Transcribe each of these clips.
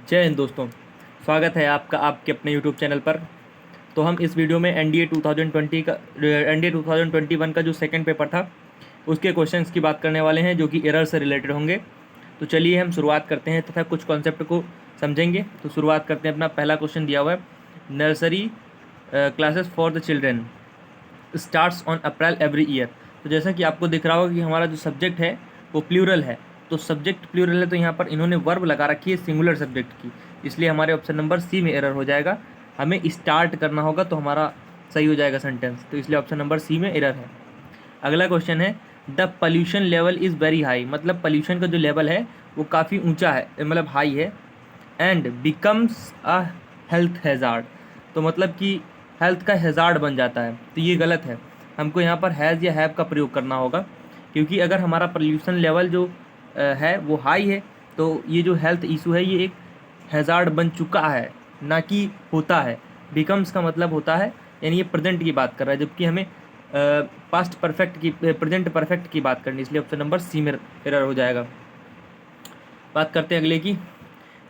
जय हिंद दोस्तों, स्वागत है आपका आपके अपने यूट्यूब चैनल पर। तो हम इस वीडियो में एनडीए 2021 का जो सेकंड पेपर था उसके क्वेश्चंस की बात करने वाले हैं, जो कि एरर से रिलेटेड होंगे। तो चलिए हम शुरुआत करते हैं तथा कुछ कॉन्सेप्ट को समझेंगे। तो शुरुआत करते हैं। अपना पहला क्वेश्चन दिया हुआ है, nursery classes for the children starts on April every year. तो जैसा कि आपको दिख रहा होगा कि हमारा जो सब्जेक्ट है वो प्लूरल है। तो सब्जेक्ट प्लूरल है तो यहाँ पर इन्होंने वर्ब लगा रखी है सिंगुलर सब्जेक्ट की, इसलिए हमारे ऑप्शन नंबर सी में एरर हो जाएगा। हमें स्टार्ट करना होगा तो हमारा सही हो जाएगा सेंटेंस, तो इसलिए ऑप्शन नंबर सी में एरर है। अगला क्वेश्चन है, the pollution level is very high. मतलब पॉल्यूशन का जो लेवल है वो काफ़ी ऊंचा है, मतलब हाई है। And becomes a health hazard. तो मतलब कि हेल्थ का हैज़ार्ड बन जाता है, तो ये गलत है। हमको यहाँ पर हैज़ या हैव का प्रयोग करना होगा, क्योंकि अगर हमारा पोल्यूशन लेवल जो है वो हाई है तो ये जो हेल्थ इशू है ये एक हैज़ार्ड बन चुका है, ना कि होता है। बिकम्स का मतलब होता है, यानी ये प्रेजेंट की बात कर रहा है, जबकि हमें पास्ट परफेक्ट की प्रेजेंट परफेक्ट की बात करनी, इसलिए ऑप्शन नंबर सी में एरर हो जाएगा। बात करते हैं अगले की।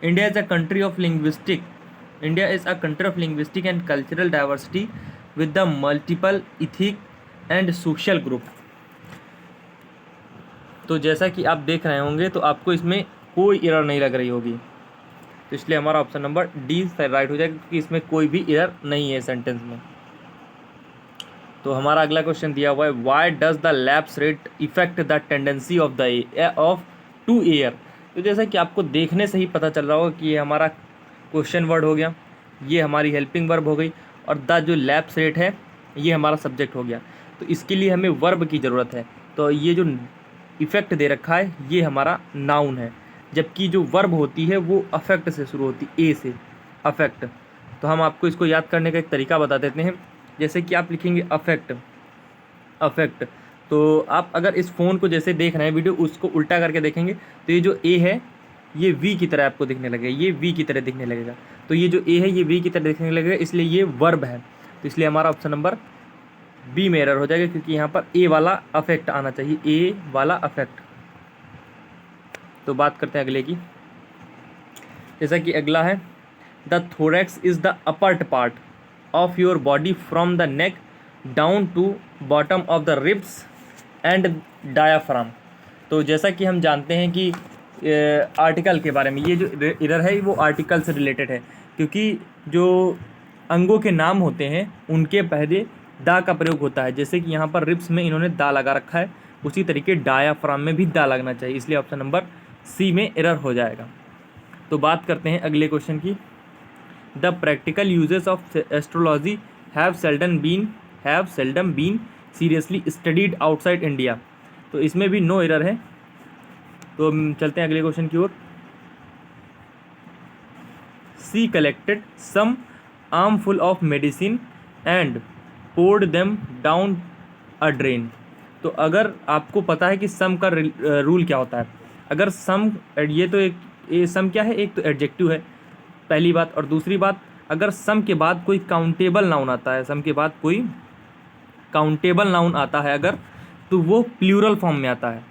India is a country of linguistic India is a country of linguistic and cultural diversity with the multiple ethic and social group. तो जैसा कि आप देख रहे होंगे तो आपको इसमें कोई एरर नहीं लग रही होगी, तो इसलिए हमारा ऑप्शन नंबर डी राइट हो जाएगा, क्योंकि इसमें कोई भी एरर नहीं है सेंटेंस में। तो हमारा अगला क्वेश्चन दिया हुआ है, why does the lapse rate effect the tendency of the of to air. तो जैसा कि आपको देखने से ही पता चल रहा होगा कि ये हमारा क्वेश्चन वर्ड हो गया, ये हमारी हेल्पिंग वर्ब हो गई, और द जो लैप्स रेट है ये हमारा सब्जेक्ट हो गया। तो इसके लिए हमें वर्ब की ज़रूरत है, तो ये जो इफ़ेक्ट दे रखा है ये हमारा नाउन है, जबकि जो वर्ब होती है वो अफेक्ट से शुरू होती है, ए से, अफेक्ट। तो हम आपको इसको याद करने का एक तरीका बता देते हैं। जैसे कि आप लिखेंगे अफेक्ट, अफेक्ट, तो आप अगर इस फ़ोन को जैसे देख रहे हैं वीडियो, उसको उल्टा करके देखेंगे तो ये जो ए है ये वी की तरह आपको दिखने लगेगा, ये वी की तरह दिखने लगेगा। तो ये जो ए है ये वी की तरह दिखने लगेगा, इसलिए ये वर्ब है। तो इसलिए हमारा ऑप्शन नंबर बी में एरर हो जाएगा, क्योंकि यहाँ पर ए वाला अफेक्ट आना चाहिए, ए वाला अफेक्ट। तो बात करते हैं अगले की। जैसा कि अगला है, the thorax is the upper part of your body from the neck down to bottom of the ribs and diaphragm. तो जैसा कि हम जानते हैं कि आर्टिकल के बारे में, ये जो एरर है वो आर्टिकल से रिलेटेड है, क्योंकि जो अंगों के नाम होते हैं उनके पहले दा का प्रयोग होता है। जैसे कि यहाँ पर रिब्स में इन्होंने दा लगा रखा है, उसी तरीके डायाफ्राम में भी दा लगना चाहिए, इसलिए ऑप्शन नंबर सी में एरर हो जाएगा। तो बात करते हैं अगले क्वेश्चन की। The practical uses of astrology have seldom been seriously studied outside India. तो इसमें भी नो एरर है। तो हम चलते हैं अगले क्वेश्चन की ओर। She collected some armful of medicine and poured them down a drain. तो अगर आपको पता है कि सम का रूल क्या होता है, अगर सम, ये तो ये सम क्या है, एक तो एडजेक्टिव है पहली बात, और दूसरी बात, अगर सम के बाद कोई काउंटेबल नाउन आता है, सम के बाद कोई काउंटेबल नाउन आता है अगर, तो वो प्लूरल फॉर्म में आता है।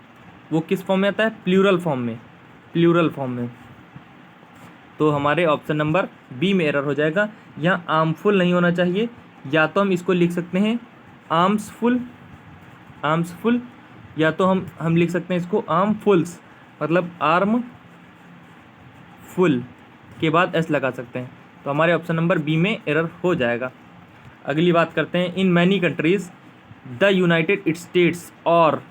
वो किस फॉर्म में आता है? प्लूरल फॉर्म में, प्लूरल फॉर्म में। तो हमारे ऑप्शन नंबर बी में एरर हो जाएगा। यहाँ आर्मफुल नहीं होना चाहिए, या तो हम इसको लिख सकते हैं आर्म्सफुल, आर्म्सफुल, या तो हम लिख सकते हैं इसको आर्मफुल्स, मतलब आर्म फुल के बाद एस लगा सकते हैं। तो हमारे ऑप्शन नंबर बी में एरर हो जाएगा। अगली बात करते हैं, in many countries the United States और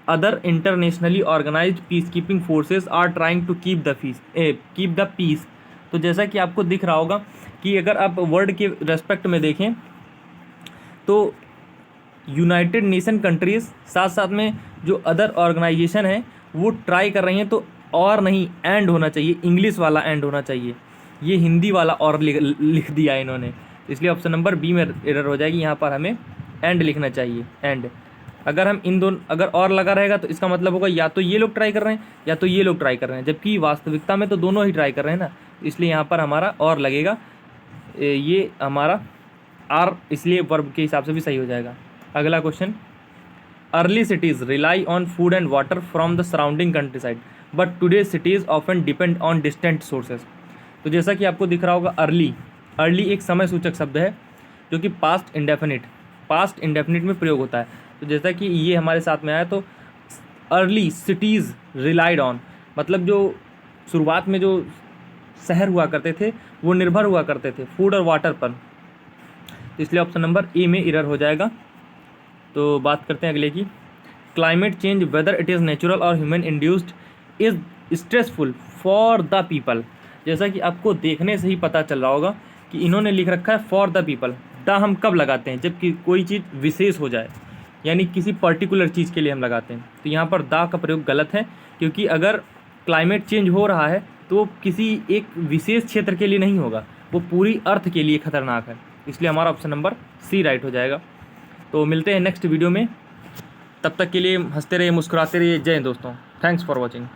other internationally organised peacekeeping forces are trying to keep the peace. तो जैसा कि आपको दिख रहा होगा कि अगर आप वर्ड के रेस्पेक्ट में देखें तो यूनाइटेड नेशन कंट्रीज़ साथ साथ में जो अदर ऑर्गेनाइजेशन है वो ट्राई कर रही हैं, तो और नहीं एंड होना चाहिए, इंग्लिश वाला एंड होना चाहिए, ये हिंदी वाला और लिख दिया है इन्होंने, इसलिए ऑप्शन नंबर बी में एरर हो जाएगी। यहाँ पर हमें एंड लिखना चाहिए, एंड। अगर हम इन दोनों, अगर और लगा रहेगा तो इसका मतलब होगा या तो ये लोग ट्राई कर रहे हैं या तो ये लोग ट्राई कर रहे हैं, जबकि वास्तविकता में तो दोनों ही ट्राई कर रहे हैं ना, इसलिए यहाँ पर हमारा और लगेगा, ये हमारा आर, इसलिए वर्ब के हिसाब से भी सही हो जाएगा। अगला question, early cities rely on food and water from the surrounding country side but today cities often depend on distant sources. तो जैसा कि आपको दिख रहा होगा अर्ली, अर्ली एक समय सूचक शब्द है जो कि पास्ट इंडेफिनिट में प्रयोग होता है। तो जैसा कि ये हमारे साथ में आया, तो अर्ली सिटीज़ रिलाइड ऑन, मतलब जो शुरुआत में जो शहर हुआ करते थे वो निर्भर हुआ करते थे फूड और वाटर पर। तो इसलिए ऑप्शन नंबर ए में एरर हो जाएगा। तो बात करते हैं अगले की। Climate change whether it is natural और human induced is stressful for the people. जैसा कि आपको देखने से ही पता चल रहा होगा कि इन्होंने लिख रखा है फॉर द पीपल। द हम कब लगाते हैं, जब कि कोई चीज़ विशेष हो जाए, यानी किसी पर्टिकुलर चीज़ के लिए हम लगाते हैं। तो यहाँ पर द का प्रयोग गलत है, क्योंकि अगर क्लाइमेट चेंज हो रहा है तो वो किसी एक विशेष क्षेत्र के लिए नहीं होगा, वो पूरी अर्थ के लिए खतरनाक है। इसलिए हमारा ऑप्शन नंबर सी राइट हो जाएगा। तो मिलते हैं नेक्स्ट वीडियो में, तब तक के लिए हंसते रहिए, मुस्कुराते रहिए। जय हिंद दोस्तों, थैंक्स फॉर वॉचिंग।